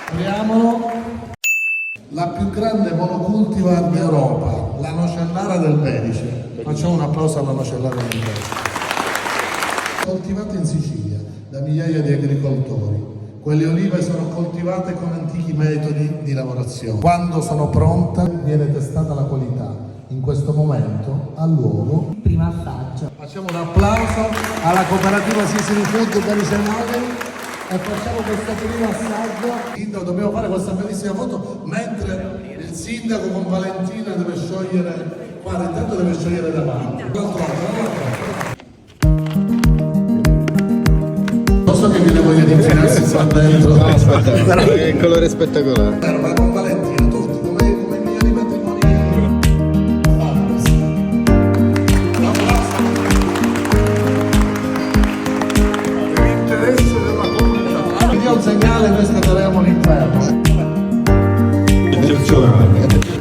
Apriamolo. La più grande monocultivar d'Europa, la nocellara del Belice. Facciamo un applauso alla nocellara del Belice. Coltivata in Sicilia da migliaia di agricoltori. Quelle olive sono coltivate con antichi metodi di lavorazione. Quando sono pronte viene testata la qualità. In questo momento ha luogo il primo assaggio. Facciamo un applauso alla cooperativa Sicily Food Belice e facciamo questo primo assaggio. Dobbiamo fare questa bellissima foto mentre il sindaco con Valentina deve sciogliere, guarda, intanto deve sciogliere davanti. Non so che viene voglia di infilarsi qua dentro. No, aspetta, guarda che colore spettacolare. Ma con Valentina tutti, come i migliori matrimoni. L'interesse della comunità. Quindi è un segnale che scaturiamo l'inferno. Eccezionale.